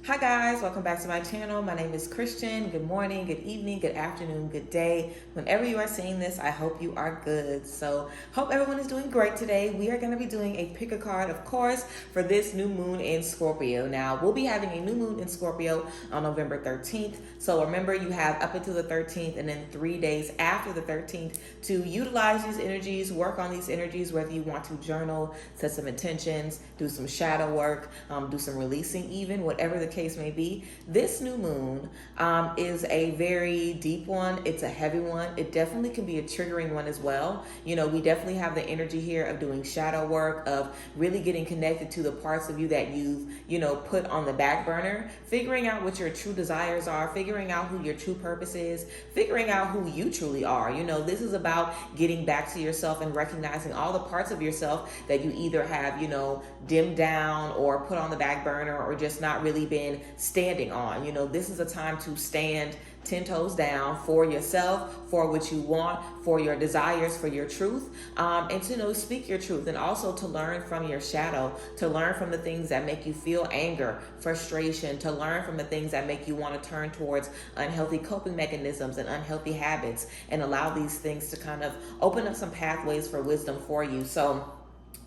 Hi guys, welcome back to my channel. My name is Christian. Good morning, good evening, good afternoon, good day. Whenever you are seeing this, I hope you are good. So hope everyone is doing great today. We are going to be doing a pick a card, of course, for this new moon in Scorpio. Now, we'll be having a new moon in Scorpio on November 13th. So remember, you have up until the 13th and then 3 days after the 13th to utilize these energies, work on these energies, whether you want to journal, set some intentions, do some shadow work, do some releasing even, whatever the case may be. This new moon is a very deep one. It's a heavy one. It definitely can be a triggering one as well. You know, we definitely have the energy here of doing shadow work, of really getting connected to the parts of you that you've, put on the back burner, figuring out what your true desires are, figuring out who your true purpose is, figuring out who you truly are. You know, this is about getting back to yourself and recognizing all the parts of yourself that you either have, dimmed down or put on the back burner or just not really been standing on. This is a time to stand 10 toes down for yourself, for what you want, for your desires, for your truth, and to speak your truth, and also to learn from your shadow, to learn from the things that make you feel anger, frustration, to learn from the things that make you want to turn towards unhealthy coping mechanisms and unhealthy habits, and allow these things to kind of open up some pathways for wisdom for you. So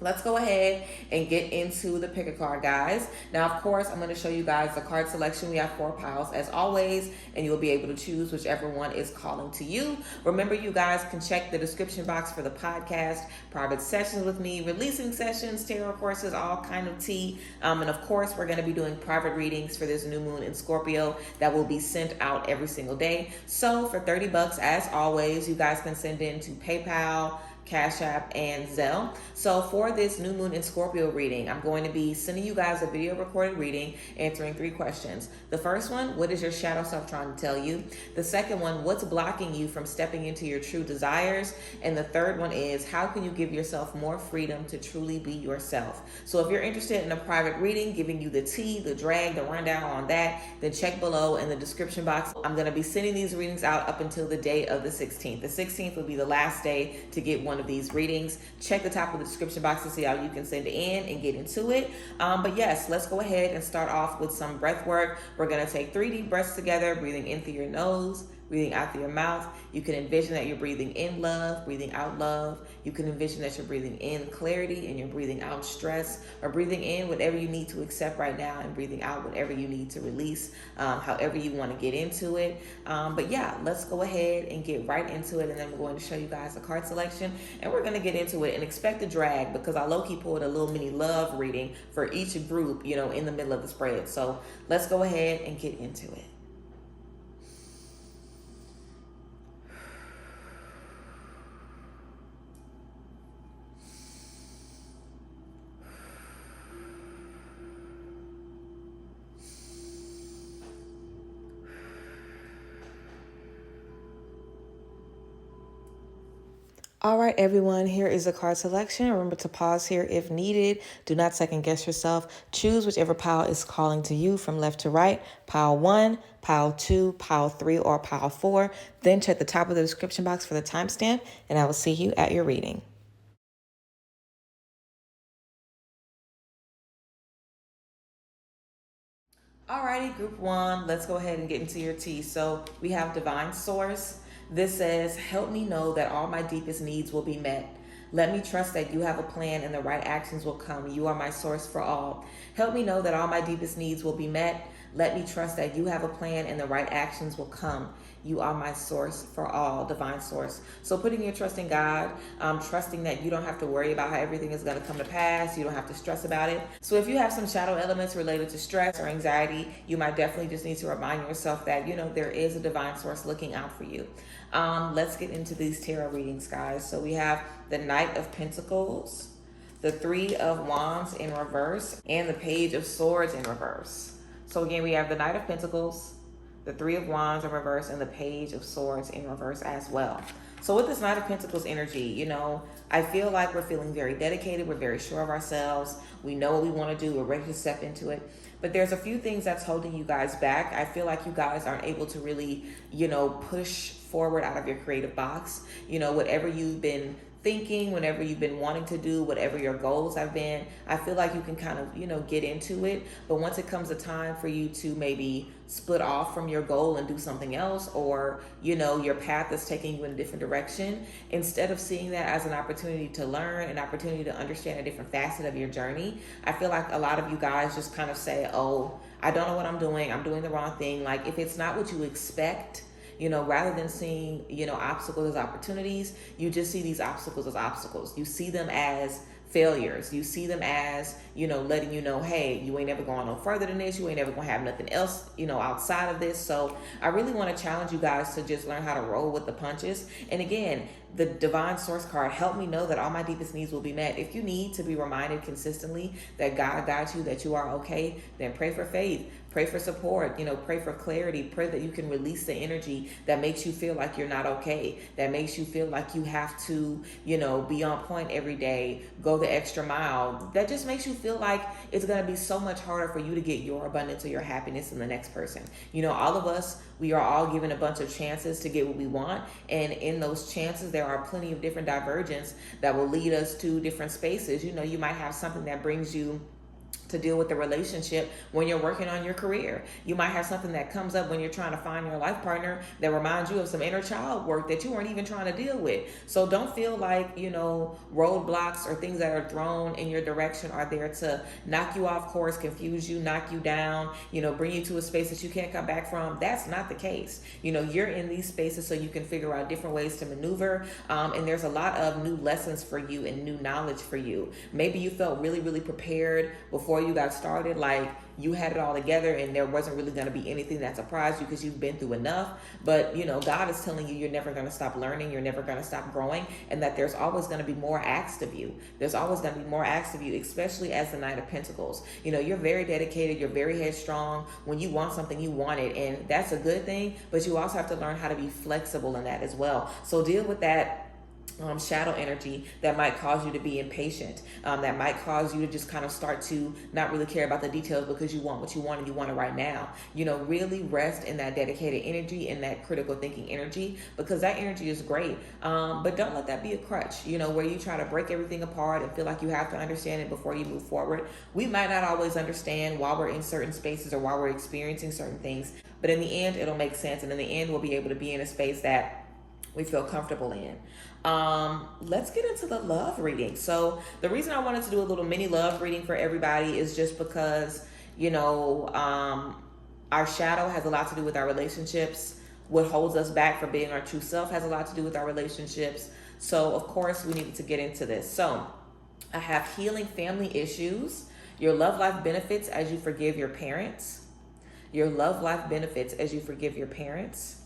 let's go ahead and get into the pick a card, guys. Now, of course, I'm going to show you guys the card selection. We have 4 piles as always, and you'll be able to choose whichever one is calling to you. Remember, you guys can check the description box for the podcast, private sessions with me, releasing sessions, tarot courses, all kind of tea. And of course, we're going to be doing private readings for this new moon in Scorpio that will be sent out every single day. So for $30, as always, you guys can send in to PayPal, Cash App, and Zelle. So for this new moon in Scorpio reading, I'm going to be sending you guys a video recorded reading answering 3 questions. The first one, what is your shadow self trying to tell you? The second one, what's blocking you from stepping into your true desires? And the third one is, how can you give yourself more freedom to truly be yourself? So if you're interested in a private reading, giving you the tea, the drag, the rundown on that, then check below in the description box. I'm going to be sending these readings out up until the day of the 16th. The 16th will be the last day to get one of these readings. Check the top of the description box to see how you can send it in and get into it. But yes, let's go ahead and start off with some breath work. We're going to take 3 deep breaths together, breathing in through your nose, breathing out through your mouth. You can envision that you're breathing in love, breathing out love. You can envision that you're breathing in clarity and you're breathing out stress, or breathing in whatever you need to accept right now and breathing out whatever you need to release, however you want to get into it. But yeah, let's go ahead and get right into it. And then we're going to show you guys the card selection, and we're going to get into it, and expect a drag because I low-key pulled a little mini love reading for each group, in the middle of the spread. So let's go ahead and get into it. All right, everyone, here is the card selection. Remember to pause here if needed. Do not second guess yourself. Choose whichever pile is calling to you from left to right. Pile 1, pile 2, pile 3, or pile 4. Then check the top of the description box for the timestamp, and I will see you at your reading. Alrighty, group 1, let's go ahead and get into your tea. So we have Divine Source. This says, help me know that all my deepest needs will be met. Let me trust that you have a plan and the right actions will come. You are my source for all. Help me know that all my deepest needs will be met. Let me trust that you have a plan and the right actions will come. You are my source for all, Divine Source. So putting your trust in God, trusting that you don't have to worry about how everything is going to come to pass. You don't have to stress about it. So if you have some shadow elements related to stress or anxiety, you might definitely just need to remind yourself that, there is a Divine Source looking out for you. Let's get into these tarot readings, guys. So we have the Knight of Pentacles, the 3 of Wands in reverse, and the Page of Swords in reverse. So again, we have the Knight of Pentacles, the 3 of Wands in reverse, and the Page of Swords in reverse as well. So with this Knight of Pentacles energy, I feel like we're feeling very dedicated. We're very sure of ourselves. We know what we want to do. We're ready to step into it. But there's a few things that's holding you guys back. I feel like you guys aren't able to really, push forward out of your creative box. Whatever you've been thinking, whenever you've been wanting to do, whatever your goals have been, I feel like you can kind of, get into it. But once it comes a time for you to maybe split off from your goal and do something else, or, your path is taking you in a different direction, instead of seeing that as an opportunity to learn, an opportunity to understand a different facet of your journey, I feel like a lot of you guys just kind of say, oh, I don't know what I'm doing the wrong thing. Like, if it's not what you expect, rather than seeing, obstacles as opportunities, you just see these obstacles as obstacles. You see them as failures. You see them as, letting you know, hey, you ain't never going no further than this. You ain't never going to have nothing else, outside of this. So I really want to challenge you guys to just learn how to roll with the punches. And again, the divine source card helped me know that all my deepest needs will be met. If you need to be reminded consistently that God got you, that you are okay, then pray for faith. Pray for support, pray for clarity. Pray that you can release the energy that makes you feel like you're not okay, that makes you feel like you have to, be on point every day, go the extra mile. That just makes you feel like it's going to be so much harder for you to get your abundance or your happiness than the next person. All of us, we are all given a bunch of chances to get what we want. And in those chances, there are plenty of different divergence that will lead us to different spaces. You might have something that brings you to deal with the relationship when you're working on your career. You might have something that comes up when you're trying to find your life partner that reminds you of some inner child work that you weren't even trying to deal with. So don't feel like, roadblocks or things that are thrown in your direction are there to knock you off course, confuse you, knock you down, bring you to a space that you can't come back from. That's not the case. You're in these spaces so you can figure out different ways to maneuver. And there's a lot of new lessons for you and new knowledge for you. Maybe you felt really, really prepared before you got started, like you had it all together and there wasn't really going to be anything that surprised you because you've been through enough. But God is telling you you're never going to stop learning, you're never going to stop growing, and that there's always going to be more asked of you. There's always going to be more asked of you, especially as the Knight of Pentacles. You're very dedicated, you're very headstrong. When you want something, you want it, and that's a good thing, but you also have to learn how to be flexible in that as well. So deal with that shadow energy that might cause you to be impatient, that might cause you to just kind of start to not really care about the details because you want what you want and you want it right now. Really rest in that dedicated energy and that critical thinking energy, because that energy is great. But don't let that be a crutch, where you try to break everything apart and feel like you have to understand it before you move forward. We might not always understand while we're in certain spaces or while we're experiencing certain things, but in the end, it'll make sense. And in the end, we'll be able to be in a space that we feel comfortable in. Let's get into the love reading. So the reason I wanted to do a little mini love reading for everybody is just because, our shadow has a lot to do with our relationships. What holds us back from being our true self has a lot to do with our relationships. So of course we needed to get into this. So I have healing family issues, your love life benefits as you forgive your parents, your love life benefits as you forgive your parents,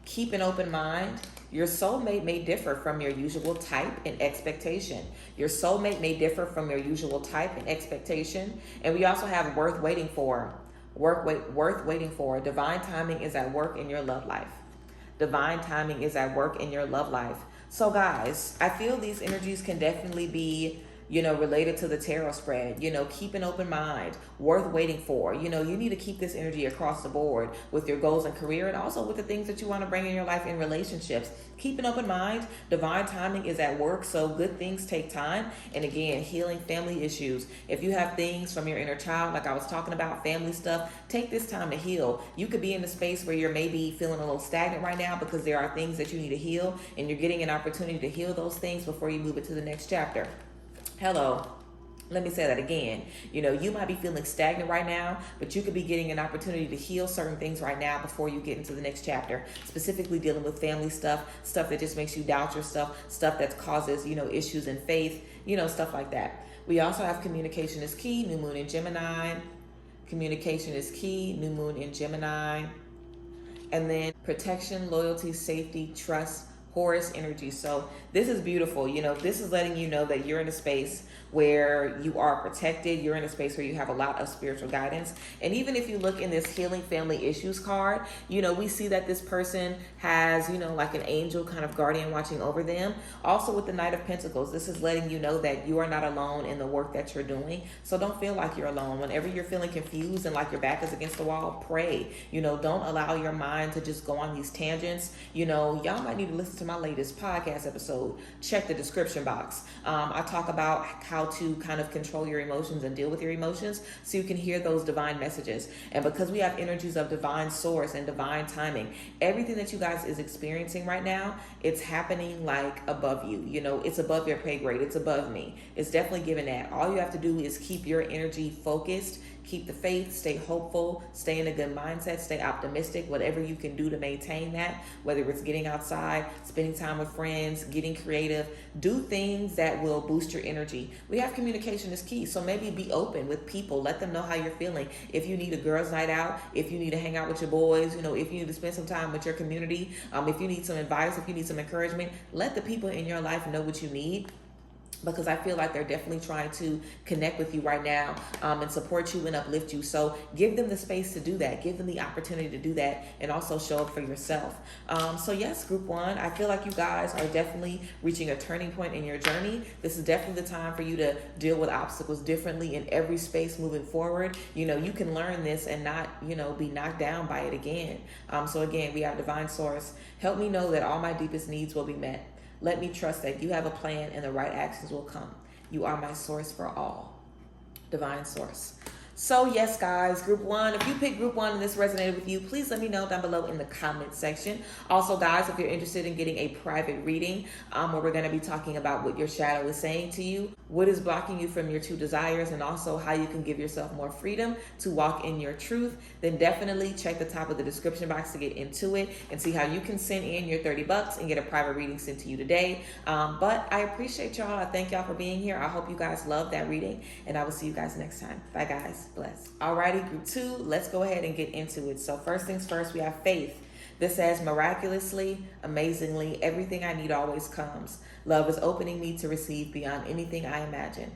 keep an open mind. Your soulmate may differ from your usual type and expectation. Your soulmate may differ from your usual type and expectation. And we also have worth waiting for. Worth waiting for. Divine timing is at work in your love life. Divine timing is at work in your love life. So guys, I feel these energies can definitely be related to the tarot spread. Keep an open mind, worth waiting for. You need to keep this energy across the board with your goals and career, and also with the things that you want to bring in your life in relationships. Keep an open mind. Divine timing is at work, so good things take time. And again, healing family issues. If you have things from your inner child, like I was talking about, family stuff, take this time to heal. You could be in a space where you're maybe feeling a little stagnant right now because there are things that you need to heal, and you're getting an opportunity to heal those things before you move it to the next chapter. Hello. Let me say that again. You might be feeling stagnant right now, but you could be getting an opportunity to heal certain things right now before you get into the next chapter, specifically dealing with family stuff that just makes you doubt yourself, stuff that causes, issues in faith, stuff like that. We also have communication is key, new moon in Gemini. Communication is key, new moon in Gemini. And then protection, loyalty, safety, trust, Horus energy. So this is beautiful. This is letting you know that you're in a space where you are protected. You're in a space where you have a lot of spiritual guidance. And even if you look in this healing family issues card, we see that this person has, like an angel kind of guardian watching over them. Also with the Knight of Pentacles, this is letting you know that you are not alone in the work that you're doing. So don't feel like you're alone. Whenever you're feeling confused and like your back is against the wall, pray. Don't allow your mind to just go on these tangents. Y'all might need to listen to to my latest podcast episode, check the description box. I talk about how to kind of control your emotions and deal with your emotions so you can hear those divine messages. And because we have energies of divine source and divine timing, everything that you guys is experiencing right now, it's happening like above you. You know, it's above your pay grade. It's above me. It's definitely given that. All you have to do is keep your energy focused. Keep the faith, stay hopeful, stay in a good mindset, stay optimistic, whatever you can do to maintain that, whether it's getting outside, spending time with friends, getting creative, do things that will boost your energy. We have communication is key, so maybe be open with people, let them know how you're feeling. If you need a girls' night out, if you need to hang out with your boys, you know, if you need to spend some time with your community, if you need some advice, if you need some encouragement, let the people in your life know what you need. Because I feel like they're definitely trying to connect with you right now and support you and uplift you. So give them the space to do that. Give them the opportunity to do that and also show up for yourself. So yes, group one, I feel like you guys are definitely reaching a turning point in your journey. This is definitely the time for you to deal with obstacles differently in every space moving forward. You know, you can learn this and not, you know, be knocked down by it again. So again, we have divine source. Help me know that all my deepest needs will be met. Let me trust that you have a plan and the right actions will come. You are my source for all. Divine source. So yes, guys, group one, if you picked group one and this resonated with you, please let me know down below in the comment section. Also, guys, if you're interested in getting a private reading where we're going to be talking about what your shadow is saying to you, what is blocking you from your true desires, and also how you can give yourself more freedom to walk in your truth, then definitely check the top of the description box to get into it and see how you can send in your $30 and get a private reading sent to you today. But I appreciate y'all. I thank y'all for being here. I hope you guys love that reading, and I will see you guys next time. Bye, guys. Bless. Alrighty, group two, let's go ahead and get into it. So first things first, we have faith. This says, miraculously, amazingly, everything I need always comes. Love is opening me to receive beyond anything I imagine.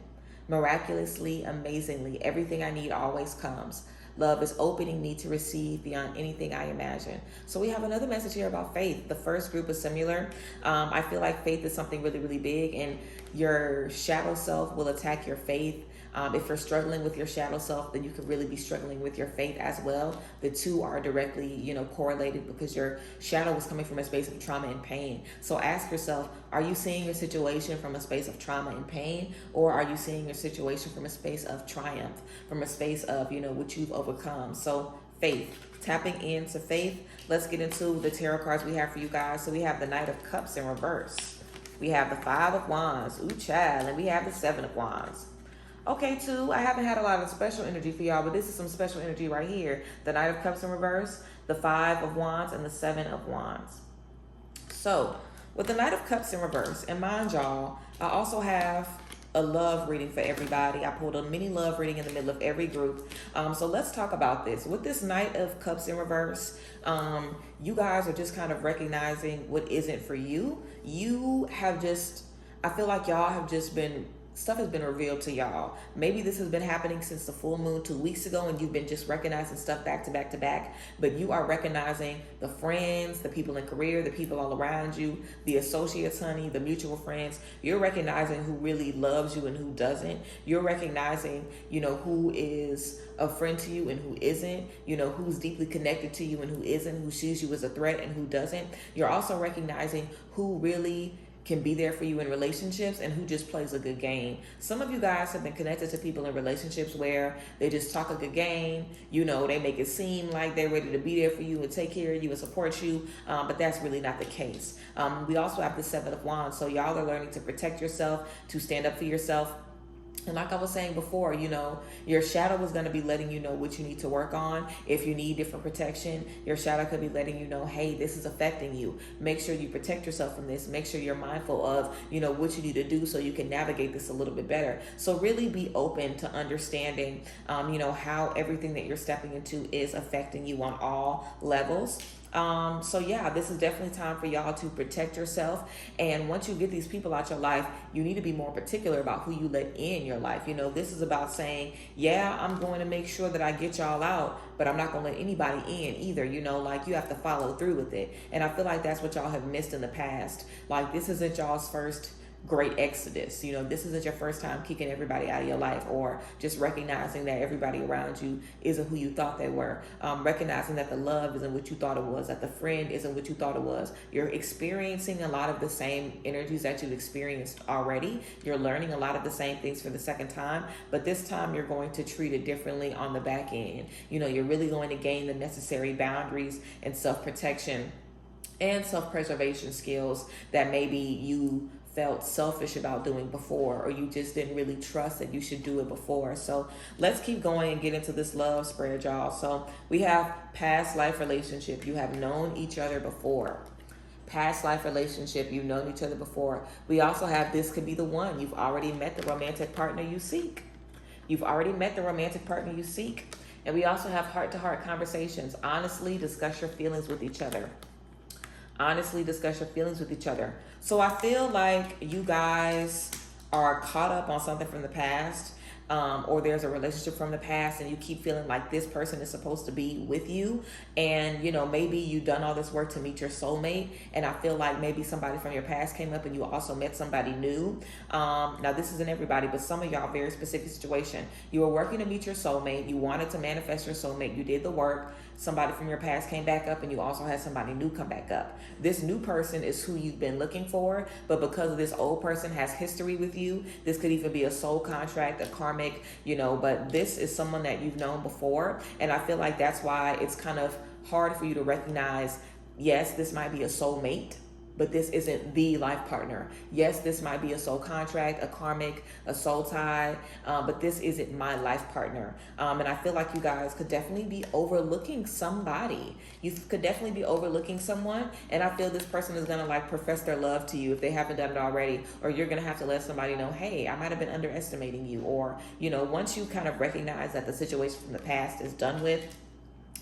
Miraculously, amazingly, everything I need always comes. Love is opening me to receive beyond anything I imagine. So we have another message here about faith. The first group is similar. I feel like faith is something really, really big, and your shadow self will attack your faith. If you're struggling with your shadow self, then you could really be struggling with your faith as well. The two are directly, you know, correlated because your shadow is coming from a space of trauma and pain. So ask yourself, are you seeing your situation from a space of trauma and pain, or are you seeing your situation from a space of triumph, from a space of, you know, what you've overcome? So faith, tapping into faith. Let's get into the tarot cards we have for you guys. So we have the Knight of Cups in reverse. We have the Five of Wands, ooh child, and we have the Seven of Wands. Okay, two, I haven't had a lot of special energy for y'all, but this is some special energy right here. The Knight of Cups in reverse, the Five of Wands, and the Seven of Wands. So, with the Knight of Cups in reverse, and mind y'all, I also have a love reading for everybody. I pulled a mini love reading in the middle of every group. So let's talk about this. With this Knight of Cups in reverse, you guys are just kind of recognizing what isn't for you. You have just, I feel like y'all have just been, stuff has been revealed to y'all. Maybe this has been happening since the full moon 2 weeks ago, and you've been just recognizing stuff back to back to back, but you are recognizing the friends, the people in career, the people all around you, the associates, honey, the mutual friends. You're recognizing who really loves you and who doesn't. You're recognizing, you know, who is a friend to you and who isn't, you know, who's deeply connected to you and who isn't, who sees you as a threat and who doesn't. You're also recognizing who really can be there for you in relationships and who just plays a good game. Some of you guys have been connected to people in relationships where they just talk a good game, you know, they make it seem like they're ready to be there for you and take care of you and support you, but that's really not the case. We also have the Seven of Wands, so y'all are learning to protect yourself, to stand up for yourself. And like I was saying before, you know, your shadow is going to be letting you know what you need to work on. If you need different protection, your shadow could be letting you know, hey, this is affecting you. Make sure you protect yourself from this. Make sure you're mindful of, you know, what you need to do so you can navigate this a little bit better. So really be open to understanding, you know, how everything that you're stepping into is affecting you on all levels. So yeah, this is definitely time for y'all to protect yourself. And once you get these people out your life, you need to be more particular about who you let in your life. You know, this is about saying, yeah, I'm going to make sure that I get y'all out, but I'm not going to let anybody in either. You know, like you have to follow through with it. And I feel like that's what y'all have missed in the past. Like this isn't y'all's first great exodus. You know, this isn't your first time kicking everybody out of your life, or just recognizing that everybody around you isn't who you thought they were. Recognizing that the love isn't what you thought it was, that the friend isn't what you thought it was. You're experiencing a lot of the same energies that you've experienced already. You're learning a lot of the same things for the second time, but this time you're going to treat it differently on the back end. You know, you're really going to gain the necessary boundaries and self-protection and self-preservation skills that maybe you felt selfish about doing before, or you just didn't really trust that you should do it before. So let's keep going and get into this love spread, y'all. So we have past life relationship. You have known each other before. Past life relationship, you've known each other before. We also have this could be the one. You've already met the romantic partner you seek. You've already met the romantic partner you seek. And we also have heart-to-heart conversations. Honestly, discuss your feelings with each other. Honestly discuss your feelings with each other. So I feel like you guys are caught up on something from the past, or there's a relationship from the past and you keep feeling like this person is supposed to be with you. And, you know, maybe you've done all this work to meet your soulmate. And I feel like maybe somebody from your past came up and you also met somebody new. Now, this isn't everybody, but some of y'all, very specific situation. You were working to meet your soulmate. You wanted to manifest your soulmate. You did the work. Somebody from your past came back up and you also had somebody new come back up. This new person is who you've been looking for, but because this old person has history with you, this could even be a soul contract, a karmic, you know, but this is someone that you've known before. And I feel like that's why it's kind of hard for you to recognize, yes, this might be a soulmate, but this isn't the life partner. Yes, this might be a soul contract, a karmic, a soul tie, but this isn't my life partner. And I feel like you guys could definitely be overlooking somebody. You could definitely be overlooking someone, and I feel this person is gonna like profess their love to you if they haven't done it already, or you're gonna have to let somebody know, hey, I might have been underestimating you. Or, you know, once you kind of recognize that the situation from the past is done with,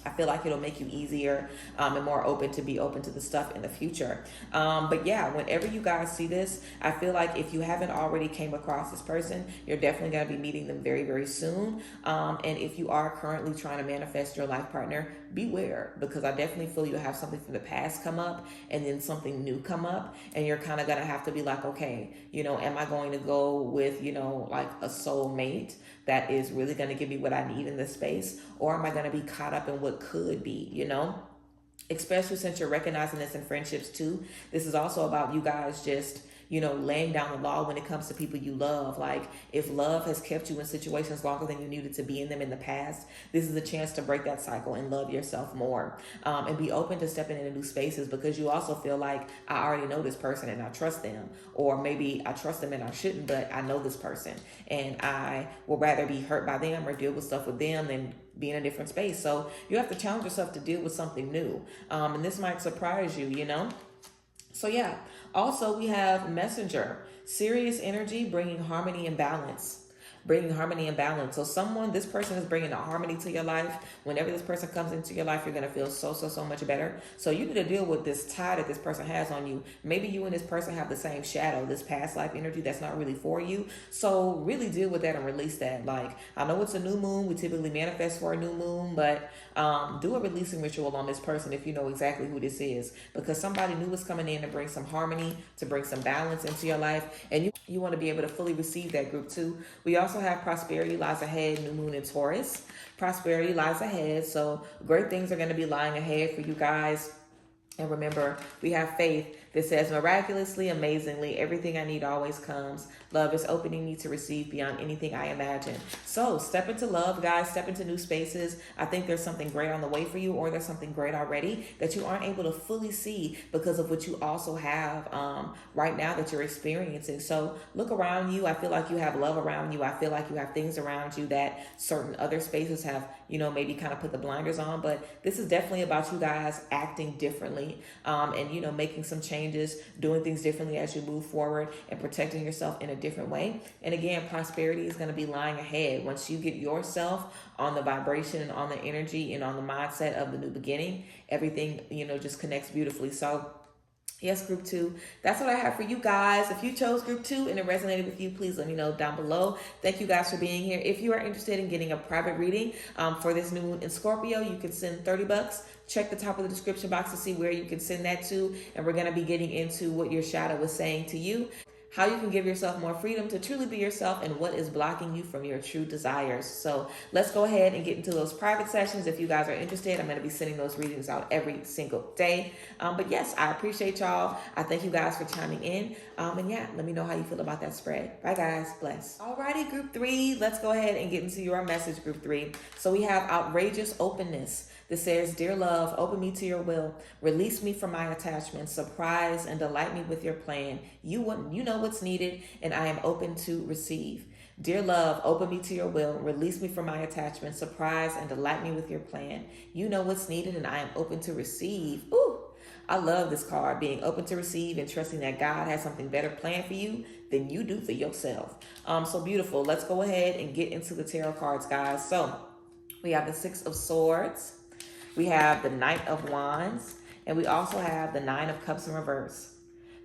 I feel like it'll make you easier and more open to be open to the stuff in the future. But yeah, whenever you guys see this, I feel like if you haven't already came across this person, you're definitely going to be meeting them very, very soon. And if you are currently trying to manifest your life partner, beware, because I definitely feel you'll have something from the past come up and then something new come up. And you're kind of going to have to be like, okay, you know, am I going to go with, you know, like a soulmate that is really going to give me what I need in this space? Or am I going to be caught up in what could be, you know? Especially since you're recognizing this in friendships too. This is also about you guys just, you know, laying down the law when it comes to people you love. Like, if love has kept you in situations longer than you needed to be in them in the past, this is a chance to break that cycle and love yourself more, and be open to stepping into new spaces, because you also feel like, I already know this person and I trust them, or maybe I trust them and I shouldn't, but I know this person and I will rather be hurt by them or deal with stuff with them than be in a different space. So you have to challenge yourself to deal with something new, and this might surprise you, you know? So yeah, also we have messenger, serious energy, bringing harmony and balance. Bringing harmony and balance. So this person is bringing a harmony to your life. Whenever this person comes into your life, you're going to feel so much better. So you need to deal with this tie that this person has on you. Maybe you and this person have the same shadow, this past life energy that's not really for you. So really deal with that and release that. Like, I know it's a new moon. We typically manifest for a new moon, but do a releasing ritual on this person if you know exactly who this is, because somebody new is coming in to bring some harmony, to bring some balance into your life. And you want to be able to fully receive that group too. We also have prosperity lies ahead, new moon in Taurus. Prosperity lies ahead. So great things are going to be lying ahead for you guys. And remember, we have faith that says, miraculously, amazingly, everything I need always comes. Love is opening me to receive beyond anything I imagine. So step into love, guys. Step into new spaces. I think there's something great on the way for you, or there's something great already that you aren't able to fully see because of what you also have right now that you're experiencing. So look around you. I feel like you have love around you. I feel like you have things around you that certain other spaces have, you know, maybe kind of put the blinders on. But this is definitely about you guys acting differently, and, you know, making some changes, doing things differently as you move forward, and protecting yourself in a different way. And again, prosperity is going to be lying ahead. Once you get yourself on the vibration and on the energy and on the mindset of the new beginning, everything, you know, just connects beautifully. So yes, group 2, that's what I have for you guys. If you chose group 2 and it resonated with you, please let me know down below. Thank you guys for being here. If you are interested in getting a private reading for this new moon in Scorpio, you can send $30. Check the top of the description box to see where you can send that to. And we're going to be getting into what your shadow is saying to you. how you can give yourself more freedom to truly be yourself, and what is blocking you from your true desires. So let's go ahead and get into those private sessions. If you guys are interested, I'm going to be sending those readings out every single day. But yes, I appreciate y'all. I thank you guys for chiming in. And yeah, let me know how you feel about that spread. Bye guys. Bless. Alrighty, group 3. Let's go ahead and get into your message, group 3. So we have outrageous openness. This says, dear love, open me to your will. Release me from my attachments. Surprise and delight me with your plan. You know what's needed, and I am open to receive. Dear love, open me to your will. Release me from my attachments. Surprise and delight me with your plan. You know what's needed, and I am open to receive. Ooh, I love this card, being open to receive and trusting that God has something better planned for you than you do for yourself. So beautiful. Let's go ahead and get into the tarot cards, guys. So we have the 6 of Swords. We have the Knight of Wands, and we also have the 9 of Cups in reverse.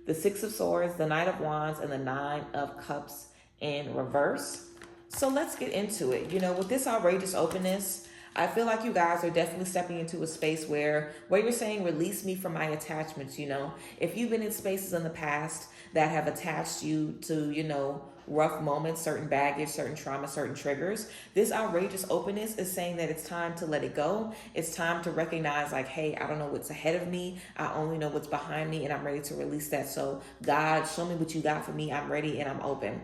The 6 of Swords, the Knight of Wands, and the 9 of Cups in reverse. So let's get into it. You know, with this outrageous openness, I feel like you guys are definitely stepping into a space where you're saying, release me from my attachments. You know, if you've been in spaces in the past that have attached you to, you know, rough moments, certain baggage, certain trauma, certain triggers, this outrageous openness is saying that it's time to let it go. It's time to recognize, like, hey, I don't know what's ahead of me. I only know what's behind me, and I'm ready to release that. So God, show me what you got for me. I'm ready and I'm open.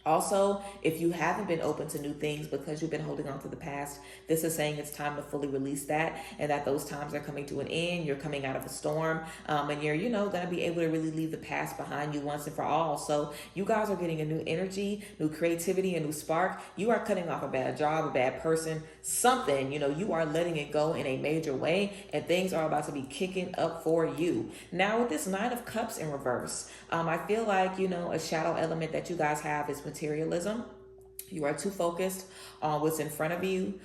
Also, if you haven't been open to new things because you've been holding on to the past, this is saying it's time to fully release that, and that those times are coming to an end. You're coming out of a storm, and you're, you know, going to be able to really leave the past behind you once and for all. So you guys are getting a new energy, new creativity, a new spark. You are cutting off a bad job, a bad person, something, you know, you are letting it go in a major way, and things are about to be kicking up for you. Now with this 9 of Cups in reverse, I feel like, you know, a shadow element that you guys have is materialism. You are too focused on what's in front of you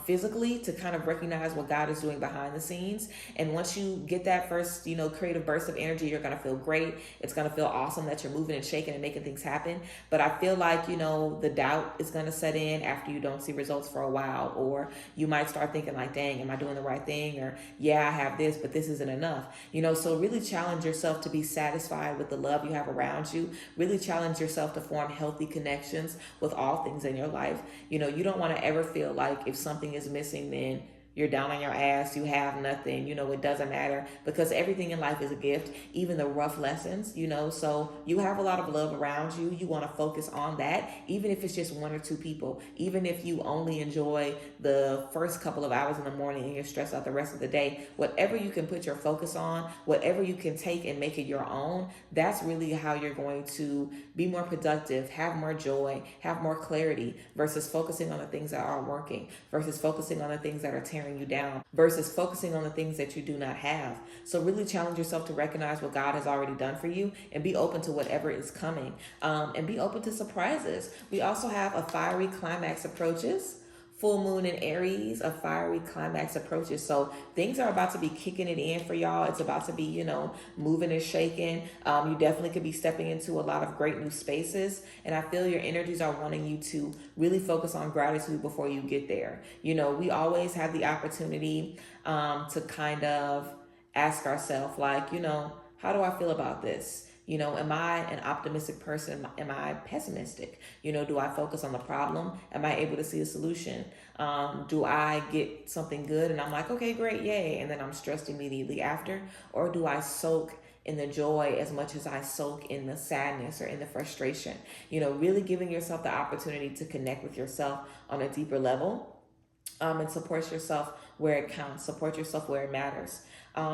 physically to kind of recognize what God is doing behind the scenes. And once you get that first, you know, creative burst of energy, you're going to feel great. It's going to feel awesome that you're moving and shaking and making things happen. But I feel like, you know, the doubt is going to set in after you don't see results for a while, or you might start thinking like, dang, am I doing the right thing? Or yeah, I have this, but this isn't enough. You know, so really challenge yourself to be satisfied with the love you have around you. Really challenge yourself to form healthy connections with all things in your life. You know, you don't want to ever feel like if something is missing, then you're down on your ass, you have nothing, you know, it doesn't matter, because everything in life is a gift, even the rough lessons, you know. So you have a lot of love around you. You want to focus on that, even if it's just 1 or 2 people, even if you only enjoy the first couple of hours in the morning and you're stressed out the rest of the day. Whatever you can put your focus on, whatever you can take and make it your own, that's really how you're going to be more productive, have more joy, have more clarity, versus focusing on the things that aren't working, versus focusing on the things that are tearing you down, versus focusing on the things that you do not have. So really challenge yourself to recognize what God has already done for you, and be open to whatever is coming, and be open to surprises. We also have a fiery climax approaches. Full moon in Aries, a fiery climax approaches. So things are about to be kicking it in for y'all. It's about to be, you know, moving and shaking. You definitely could be stepping into a lot of great new spaces. And I feel your energies are wanting you to really focus on gratitude before you get there. You know, we always have the opportunity to kind of ask ourselves, like, you know, how do I feel about this? You know, am I an optimistic person? Am I pessimistic? You know, do I focus on the problem? Am I able to see a solution? Do I get something good and I'm like, okay, great, yay, and then I'm stressed immediately after? Or do I soak in the joy as much as I soak in the sadness or in the frustration? You know, really giving yourself the opportunity to connect with yourself on a deeper level, and support yourself where it counts, support yourself where it matters.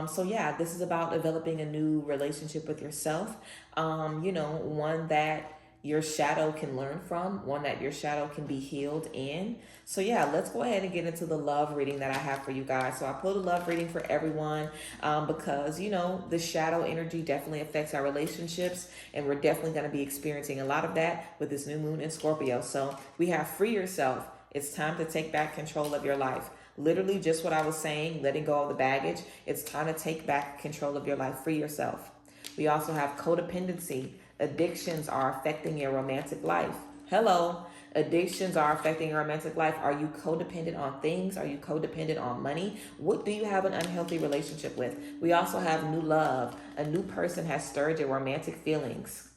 So yeah, this is about developing a new relationship with yourself, you know, one that your shadow can learn from, one that your shadow can be healed in. So yeah, let's go ahead and get into the love reading that I have for you guys. So I pulled a love reading for everyone, because, you know, the shadow energy definitely affects our relationships, and we're definitely going to be experiencing a lot of that with this new moon in Scorpio. So we have free yourself. It's time to take back control of your life. Literally just what I was saying, letting go of the baggage. It's time to take back control of your life. Free yourself. We also have codependency. Addictions are affecting your romantic life. Hello. Addictions are affecting your romantic life. Are you codependent on things? Are you codependent on money? What do you have an unhealthy relationship with? We also have new love. A new person has stirred your romantic feelings.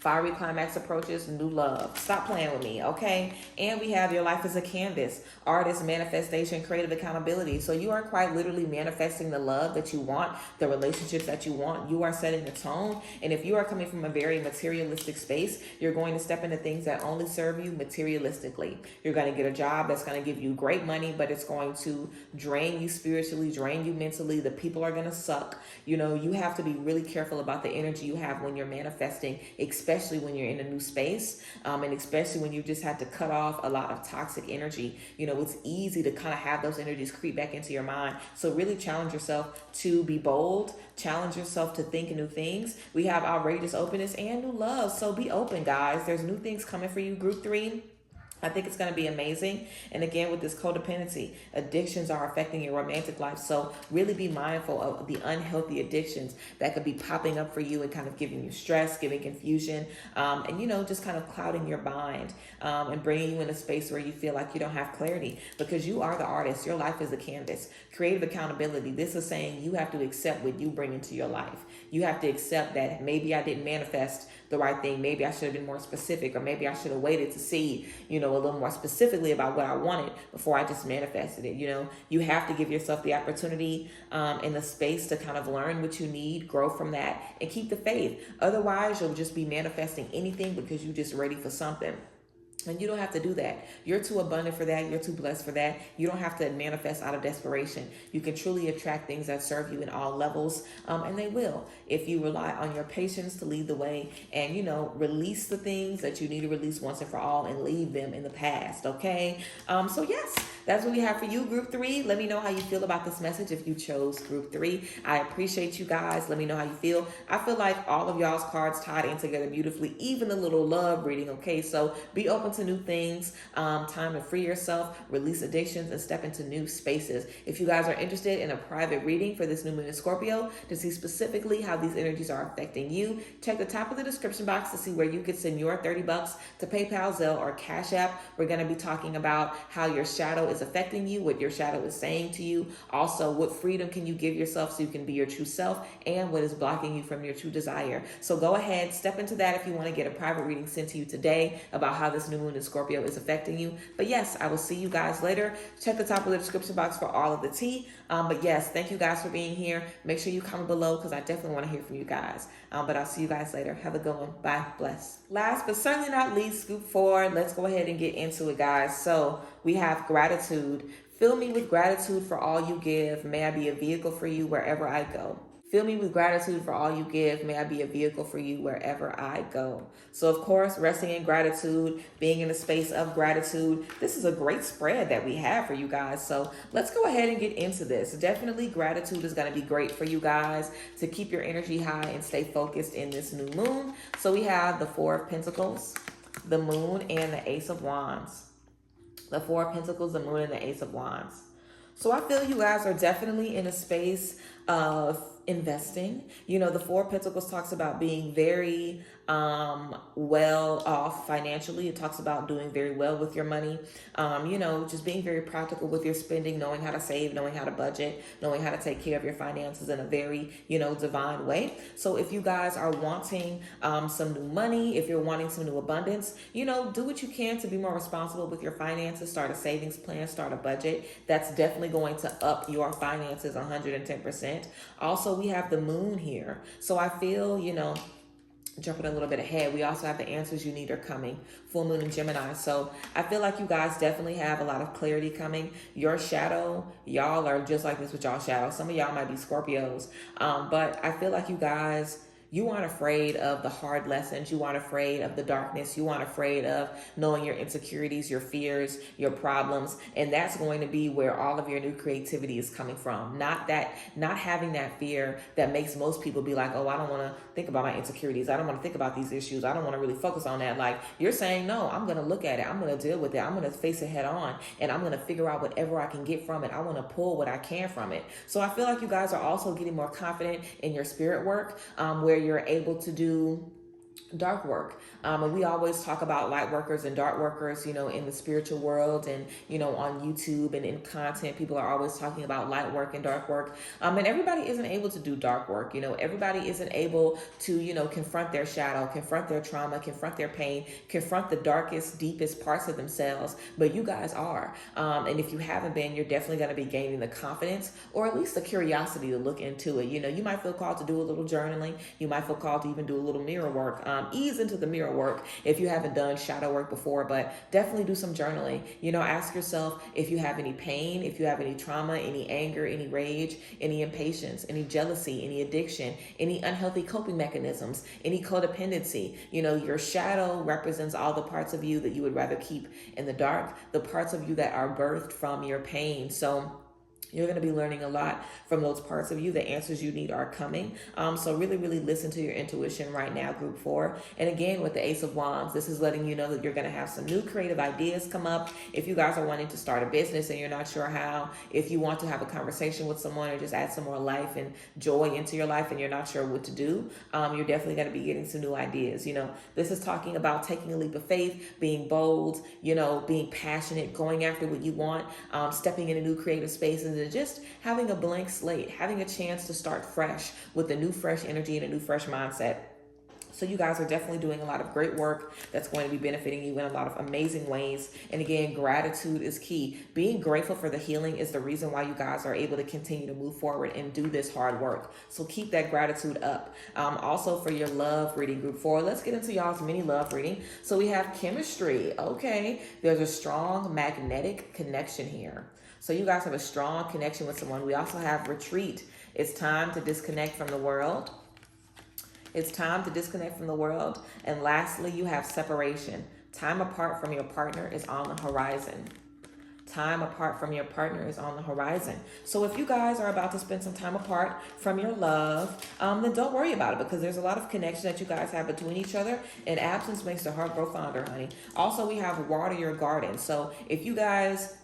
Fiery climax approaches, new love. Stop playing with me, okay? And we have your life as a canvas, artist, manifestation, creative accountability. So you are quite literally manifesting the love that you want, the relationships that you want. You are setting the tone. And if you are coming from a very materialistic space, you're going to step into things that only serve you materialistically. You're going to get a job that's going to give you great money, but it's going to drain you spiritually, drain you mentally. The people are going to suck. You know, you have to be really careful about the energy you have when you're manifesting, especially when you're in a new space, and especially when you just had to cut off a lot of toxic energy. You know, it's easy to kind of have those energies creep back into your mind. So really challenge yourself to be bold, challenge yourself to think new things. We have outrageous openness and new love. So be open, guys. There's new things coming for you, group 3. I think it's going to be amazing. And again, with this codependency, addictions are affecting your romantic life. So really be mindful of the unhealthy addictions that could be popping up for you and kind of giving you stress, giving confusion, and, you know, just kind of clouding your mind, and bringing you in a space where you feel like you don't have clarity, because you are the artist. Your life is a canvas. Creative accountability. This is saying you have to accept what you bring into your life. You have to accept that maybe I didn't manifest the right thing. Maybe I should have been more specific, or maybe I should have waited to see, you know, a little more specifically about what I wanted before I just manifested it. You know, you have to give yourself the opportunity and the space to kind of learn what you need, grow from that, and keep the faith. Otherwise, you'll just be manifesting anything because you're just ready for something. And you don't have to do that. You're too abundant for that. You're too blessed for that. You don't have to manifest out of desperation. You can truly attract things that serve you in all levels, and they will. If you rely on your patience to lead the way and, you know, release the things that you need to release once and for all and leave them in the past, okay? So yes, that's what we have for you, group 3. Let me know how you feel about this message if you chose group 3. I appreciate you guys. Let me know how you feel. I feel like all of y'all's cards tied in together beautifully, even the little love reading, okay? So be open to new things, time to free yourself, release addictions, and step into new spaces. If you guys are interested in a private reading for this new moon in Scorpio to see specifically how these energies are affecting you, check the top of the description box to see where you could send your $30 to PayPal, Zelle, or Cash App. We're going to be talking about how your shadow is affecting you, what your shadow is saying to you, also what freedom can you give yourself so you can be your true self, and what is blocking you from your true desire. So go ahead, step into that if you want to get a private reading sent to you today about how this new moon in Scorpio is affecting you. But yes, I will see you guys later. Check the top of the description box for all of the tea. But yes, thank you guys for being here. Make sure you comment below because I definitely want to hear from you guys. But I'll see you guys later. Have a good one. Bye. Bless. Last but certainly not least, scoop 4. Let's go ahead and get into it, guys. So we have gratitude. Fill me with gratitude for all you give. May I be a vehicle for you wherever I go. Fill me with gratitude for all you give. May I be a vehicle for you wherever I go. So, of course, resting in gratitude, being in a space of gratitude. This is a great spread that we have for you guys. So let's go ahead and get into this. Definitely gratitude is going to be great for you guys to keep your energy high and stay focused in this new moon. So we have the 4 of Pentacles, the Moon, and the Ace of Wands. The 4 of Pentacles, the Moon, and the Ace of Wands. So I feel you guys are definitely in a space of investing. You know, the 4 of Pentacles talks about being very well off financially. It talks about doing very well with your money. You know, just being very practical with your spending, knowing how to save, knowing how to budget, knowing how to take care of your finances in a very, you know, divine way. So if you guys are wanting some new money, if you're wanting some new abundance, you know, do what you can to be more responsible with your finances. Start a savings plan, start a budget. That's definitely going to up your finances 110%. Also, we have the Moon here. So I feel, you know, jumping a little bit ahead, we also have the answers you need are coming. Full moon in Gemini. So I feel like you guys definitely have a lot of clarity coming. Your shadow, y'all are just like this with y'all shadow. Some of y'all might be Scorpios. But I feel like you guys, you aren't afraid of the hard lessons. You aren't afraid of the darkness. You aren't afraid of knowing your insecurities, your fears, your problems. And that's going to be where all of your new creativity is coming from. Not having that fear that makes most people be like, oh, I don't want to think about my insecurities. I don't want to think about these issues. I don't want to really focus on that. Like, you're saying, no, I'm going to look at it. I'm going to deal with it. I'm going to face it head on. And I'm going to figure out whatever I can get from it. I want to pull what I can from it. So I feel like you guys are also getting more confident in your spirit work, where you're able to do dark work. And we always talk about light workers and dark workers, in the spiritual world, and, on YouTube and in content, people are always talking about light work and dark work. And everybody isn't able to do dark work. Everybody isn't able to, confront their shadow, confront their trauma, confront their pain, confront the darkest, deepest parts of themselves. But you guys are. And if you haven't been, you're definitely going to be gaining the confidence, or at least the curiosity to look into it. You might feel called to do a little journaling. You might feel called to even do a little mirror work. Ease into the mirror work if you haven't done shadow work before, but definitely do some journaling. Ask yourself if you have any pain, if you have any trauma, any anger, any rage, any impatience, any jealousy, any addiction, any unhealthy coping mechanisms, any codependency. Your shadow represents all the parts of you that you would rather keep in the dark, the parts of you that are birthed from your pain. So you're going to be learning a lot from those parts of you. The answers you need are coming. So really, really listen to your intuition right now, group 4. And again, with the Ace of Wands, this is letting you know that you're going to have some new creative ideas come up. If you guys are wanting to start a business and you're not sure how, if you want to have a conversation with someone or just add some more life and joy into your life and you're not sure what to do, you're definitely going to be getting some new ideas. This is talking about taking a leap of faith, being bold, being passionate, going after what you want, stepping into new creative spaces, and just having a blank slate, having a chance to start fresh with a new fresh energy and a new fresh mindset. So you guys are definitely doing a lot of great work that's going to be benefiting you in a lot of amazing ways. And again, gratitude is key. Being grateful for the healing is the reason why you guys are able to continue to move forward and do this hard work. So keep that gratitude up. Also for your love reading, group 4, let's get into y'all's mini love reading. So we have chemistry. Okay, there's a strong magnetic connection here. So you guys have a strong connection with someone. We also have retreat. It's time to disconnect from the world. It's time to disconnect from the world. And lastly, you have separation. Time apart from your partner is on the horizon. Time apart from your partner is on the horizon. So if you guys are about to spend some time apart from your love, then don't worry about it, because there's a lot of connection that you guys have between each other, and absence makes the heart grow fonder, honey. Also, we have water your garden. So if you guys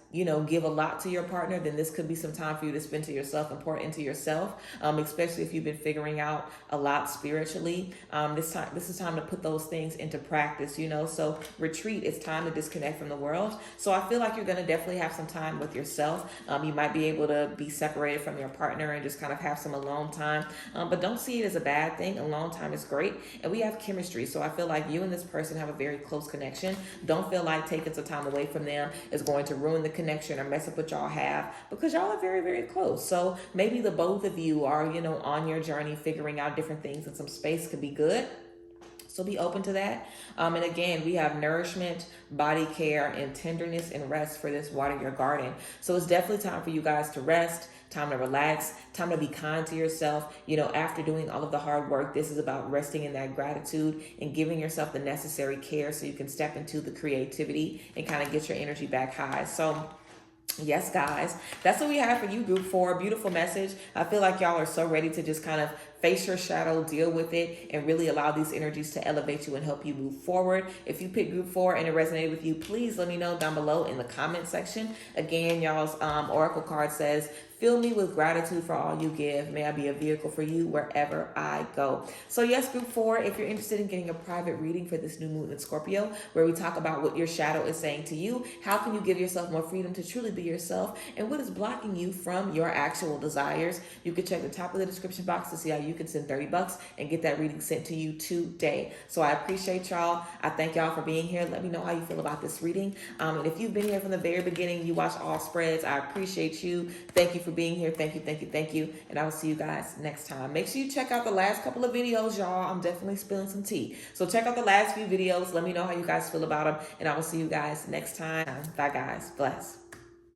give a lot to your partner, then this could be some time for you to spend to yourself and pour into yourself, especially if you've been figuring out a lot spiritually. This is time to put those things into practice, So retreat, it's time to disconnect from the world. So I feel like you're going to definitely have some time with yourself. You might be able to be separated from your partner and just kind of have some alone time, but don't see it as a bad thing. Alone time is great. And we have chemistry. So I feel like you and this person have a very close connection. Don't feel like taking some time away from them is going to ruin the connection or mess up what y'all have, because y'all are very, very close. So maybe the both of you are, on your journey figuring out different things, and some space could be good. So be open to that. And again, we have nourishment, body care, and tenderness and rest for this water your garden. So it's definitely time for you guys to rest, time to relax, time to be kind to yourself. After doing all of the hard work, this is about resting in that gratitude and giving yourself the necessary care so you can step into the creativity and kind of get your energy back high. So yes, guys, that's what we have for you, group 4. Beautiful message. I feel like y'all are so ready to just kind of face your shadow, deal with it, and really allow these energies to elevate you and help you move forward. If you picked group 4 and it resonated with you, please let me know down below in the comment section. Again, y'all's oracle card says, fill me with gratitude for all you give. May I be a vehicle for you wherever I go. So yes, group 4, if you're interested in getting a private reading for this new moon in Scorpio, where we talk about what your shadow is saying to you, how can you give yourself more freedom to truly be yourself, and what is blocking you from your actual desires, you can check the top of the description box to see how you can send $30 and get that reading sent to you today. So I appreciate y'all. I thank y'all for being here. Let me know how you feel about this reading. And if you've been here from the very beginning, you watch all spreads, I appreciate you. Thank you for being here. Thank you, thank you, thank you. And I will see you guys next time. Make sure you check out the last couple of videos, y'all. I'm definitely spilling some tea. So check out the last few videos. Let me know how you guys feel about them. And I will see you guys next time. Bye, guys. Bless.